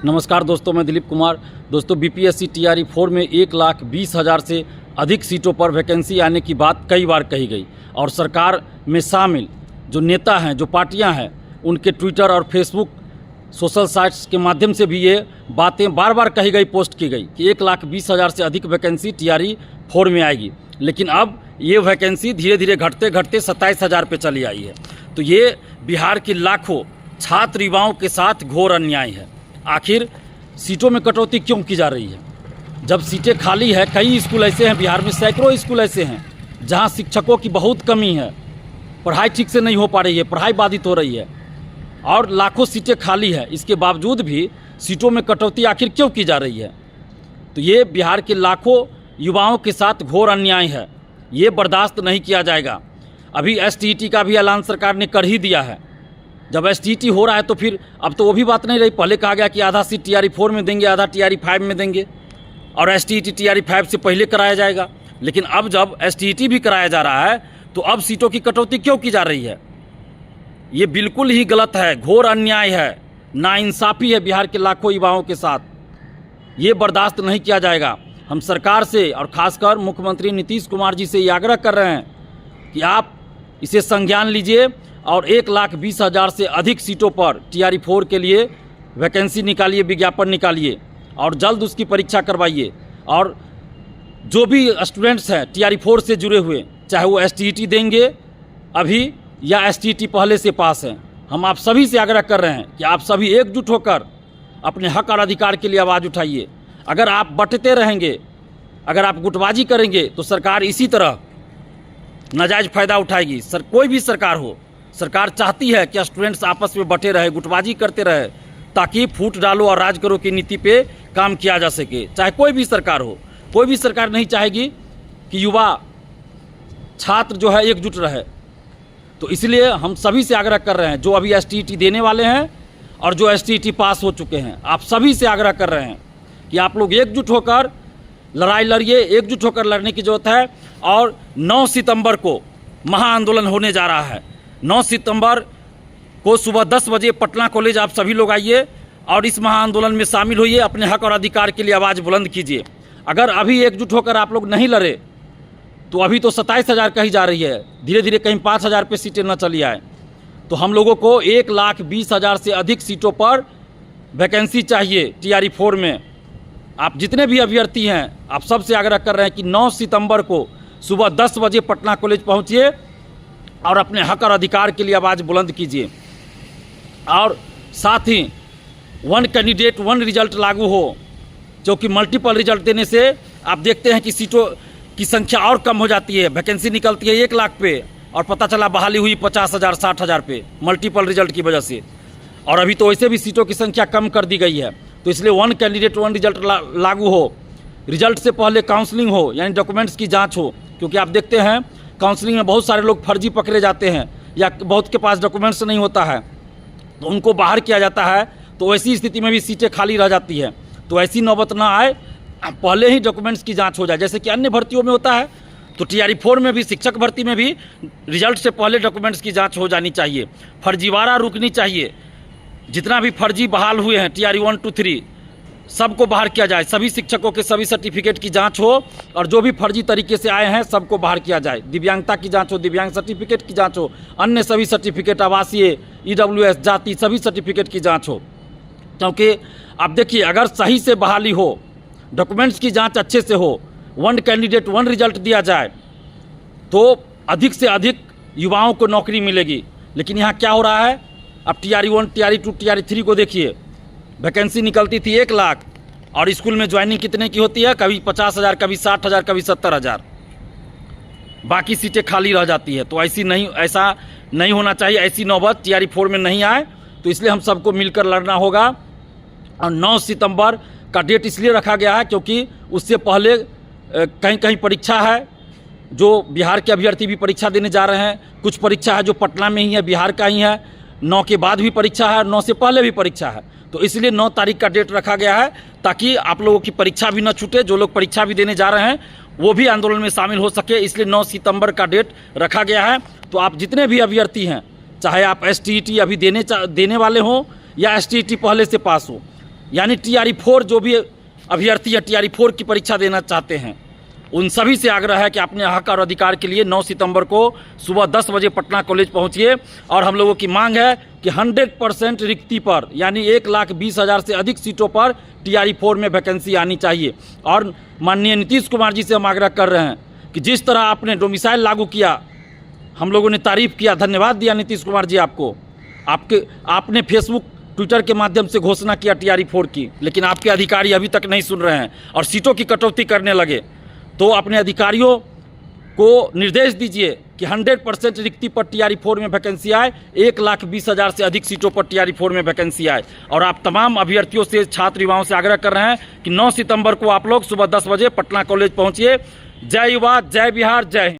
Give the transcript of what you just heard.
नमस्कार दोस्तों, मैं दिलीप कुमार। दोस्तों, बीपीएससी टीआरई 4 में 1,20,000 से अधिक सीटों पर वैकेंसी आने की बात कई बार कही गई और सरकार में शामिल जो नेता हैं, जो पार्टियां हैं, उनके ट्विटर और फेसबुक सोशल साइट्स के माध्यम से भी ये बातें बार बार कही गई, पोस्ट की गई कि 1,20,000 से अधिक वैकेंसी टीआरई 4 में आएगी। लेकिन अब ये वैकेंसी धीरे धीरे घटते घटते 27,000 पे चली आई है। तो ये बिहार के लाखों छात्र युवाओं के साथ घोर अन्याय है। आखिर सीटों में कटौती क्यों की जा रही है जब सीटें खाली है? कई स्कूल ऐसे हैं, बिहार में सैकड़ों स्कूल ऐसे हैं जहां शिक्षकों की बहुत कमी है, पढ़ाई ठीक से नहीं हो पा रही है, पढ़ाई बाधित हो रही है और लाखों सीटें खाली है। इसके बावजूद भी सीटों में कटौती आखिर क्यों की जा रही है? तो ये बिहार के लाखों युवाओं के साथ घोर अन्याय है, ये बर्दाश्त नहीं किया जाएगा। अभी एसटीईटी का भी ऐलान सरकार ने कर ही दिया है। जब एसटीईटी हो रहा है तो फिर अब तो वो भी बात नहीं रही। पहले कहा गया कि आधा सीट टीआरई 4 में देंगे, आधा टीआरई 5 में देंगे और एसटीईटी टीआरई 5 से पहले कराया जाएगा। लेकिन अब जब एसटीईटी भी कराया जा रहा है तो अब सीटों की कटौती क्यों की जा रही है? ये बिल्कुल ही गलत है, घोर अन्याय है, नाइंसाफ़ी है बिहार के लाखों युवाओं के साथ। ये बर्दाश्त नहीं किया जाएगा। हम सरकार से और खासकर मुख्यमंत्री नीतीश कुमार जी से ये आग्रह कर रहे हैं कि आप इसे संज्ञान लीजिए और 1,20,000 से अधिक सीटों पर टीआरई 4 के लिए वैकेंसी निकालिए, विज्ञापन निकालिए और जल्द उसकी परीक्षा करवाइए। और जो भी स्टूडेंट्स हैं टीआरई 4 से जुड़े हुए, चाहे वो एसटीईटी देंगे अभी या एसटीईटी पहले से पास हैं, हम आप सभी से आग्रह कर रहे हैं कि आप सभी एकजुट होकर अपने हक और अधिकार के लिए आवाज़ उठाइए। अगर आप बंटते रहेंगे, अगर आप गुटबाजी करेंगे तो सरकार इसी तरह नाजायज़ फ़ायदा उठाएगी। कोई भी सरकार हो, सरकार चाहती है कि स्टूडेंट्स आपस में बटे रहे, गुटबाजी करते रहे, ताकि फूट डालो और राज करो की नीति पे काम किया जा सके। चाहे कोई भी सरकार हो, कोई भी सरकार नहीं चाहेगी कि युवा छात्र जो है एकजुट रहे। तो इसलिए हम सभी से आग्रह कर रहे हैं, जो अभी एसटीईटी देने वाले हैं और जो एसटीईटी पास हो चुके हैं, आप सभी से आग्रह कर रहे हैं कि आप लोग एकजुट होकर लड़ाई लड़िए, एकजुट होकर लड़ने की जरूरत है। और 9 सितंबर को महाआंदोलन होने जा रहा है। 9 सितंबर को सुबह 10 बजे पटना कॉलेज आप सभी लोग आइए और इस महाआंदोलन में शामिल होइए, अपने हक और अधिकार के लिए आवाज़ बुलंद कीजिए। अगर अभी एकजुट होकर आप लोग नहीं लड़े तो अभी तो 27,000 कही जा रही है, धीरे धीरे कहीं 5,000 पे सीटें न चली आए। तो हम लोगों को 1,20,000 से अधिक सीटों पर वैकेंसी चाहिए टीआरई 4 में। आप जितने भी अभ्यर्थी हैं, आप सबसे आग्रह कर रहे हैं कि 9 सितंबर को सुबह 10 बजे पटना कॉलेज पहुंचिए और अपने हक और अधिकार के लिए आवाज़ बुलंद कीजिए। और साथ ही 1 कैंडिडेट 1 रिजल्ट लागू हो, जो कि मल्टीपल रिजल्ट देने से आप देखते हैं कि सीटों की संख्या और कम हो जाती है। वैकेंसी निकलती है 1 लाख पे और पता चला बहाली हुई 50,000 60,000 पे मल्टीपल रिजल्ट की वजह से। और अभी तो वैसे भी सीटों की संख्या कम कर दी गई है। तो इसलिए 1 कैंडिडेट 1 रिजल्ट लागू हो, रिजल्ट से पहले काउंसलिंग हो, यानी डॉक्यूमेंट्स की जांच हो। क्योंकि आप देखते हैं काउंसलिंग में बहुत सारे लोग फर्जी पकड़े जाते हैं या बहुत के पास डॉक्यूमेंट्स नहीं होता है, तो उनको बाहर किया जाता है। तो ऐसी स्थिति में भी सीटें खाली रह जाती है। तो ऐसी नौबत ना आए, पहले ही डॉक्यूमेंट्स की जांच हो जाए, जैसे कि अन्य भर्तियों में होता है। तो टीआरई 4 में भी, शिक्षक भर्ती में भी रिजल्ट से पहले डॉक्यूमेंट्स की जाँच हो जानी चाहिए। फर्जीवाड़ा रुकनी चाहिए। जितना भी फर्जी बहाल हुए हैं टीआरई 1 to 3 सबको बाहर किया जाए। सभी शिक्षकों के सभी सर्टिफिकेट की जांच हो और जो भी फर्जी तरीके से आए हैं सबको बाहर किया जाए। दिव्यांगता की जांच हो, दिव्यांग सर्टिफिकेट की जांच हो, अन्य सभी सर्टिफिकेट, आवासीय, ईडब्ल्यूएस, जाति, सभी सर्टिफिकेट की जांच हो। क्योंकि अब देखिए, अगर सही से बहाली हो, डॉक्यूमेंट्स की जाँच अच्छे से हो, 1 कैंडिडेट 1 रिजल्ट दिया जाए तो अधिक से अधिक युवाओं को नौकरी मिलेगी। लेकिन यहाँ क्या हो रहा है? अब टीआरई 1, टीआरई 2, टीआरई 3 को देखिए, वैकेंसी निकलती थी 1 लाख और स्कूल में ज्वाइनिंग कितने की होती है? कभी 50,000, कभी 60,000, कभी 70,000। बाकी सीटें खाली रह जाती है। तो ऐसा नहीं होना चाहिए। ऐसी नौबत टीआरई 4 में नहीं आए। तो इसलिए हम सबको मिलकर लड़ना होगा। और 9 सितंबर का डेट इसलिए रखा गया है क्योंकि उससे पहले कहीं कहीं परीक्षा है, जो बिहार के अभ्यर्थी भी परीक्षा देने जा रहे हैं। कुछ परीक्षा है जो पटना में ही है, बिहार का ही है। 9 के बाद भी परीक्षा है और 9 से पहले भी परीक्षा है। तो इसलिए 9 तारीख का डेट रखा गया है ताकि आप लोगों की परीक्षा भी न छूटे। जो लोग परीक्षा भी देने जा रहे हैं वो भी आंदोलन में शामिल हो सके, इसलिए 9 सितंबर का डेट रखा गया है। तो आप जितने भी अभ्यर्थी हैं, चाहे आप एसटीईटी अभी देने वाले हों या एसटीईटी पहले से पास हो, यानी TRE 4 जो भी अभ्यर्थी है TRE 4 की परीक्षा देना चाहते हैं, उन सभी से आग्रह है कि अपने हक और अधिकार के लिए 9 सितंबर को सुबह 10 बजे पटना कॉलेज पहुंचिए। और हम लोगों की मांग है कि 100% रिक्ति पर यानी 1,20,000 से अधिक सीटों पर TRE 4 में वैकेंसी आनी चाहिए। और माननीय नीतीश कुमार जी से हम आग्रह कर रहे हैं कि जिस तरह आपने डोमिसाइल लागू किया, हम लोगों ने तारीफ़ किया, धन्यवाद दिया नीतीश कुमार जी आपको। आपने फेसबुक ट्विटर के माध्यम से घोषणा किया TRE 4 की, लेकिन आपके अधिकारी अभी तक नहीं सुन रहे हैं और सीटों की कटौती करने लगे। तो अपने अधिकारियों को निर्देश दीजिए कि 100% रिक्ति पर TRE 4 में वैकेंसी आए, 1,20,000 से अधिक सीटों पर TRE 4 में वैकेंसी आए। और आप तमाम अभ्यर्थियों से, छात्र युवाओं से आग्रह कर रहे हैं कि 9 सितंबर को आप लोग सुबह 10 बजे पटना कॉलेज पहुंचिए। जय युवा, जय बिहार, जय हिंद।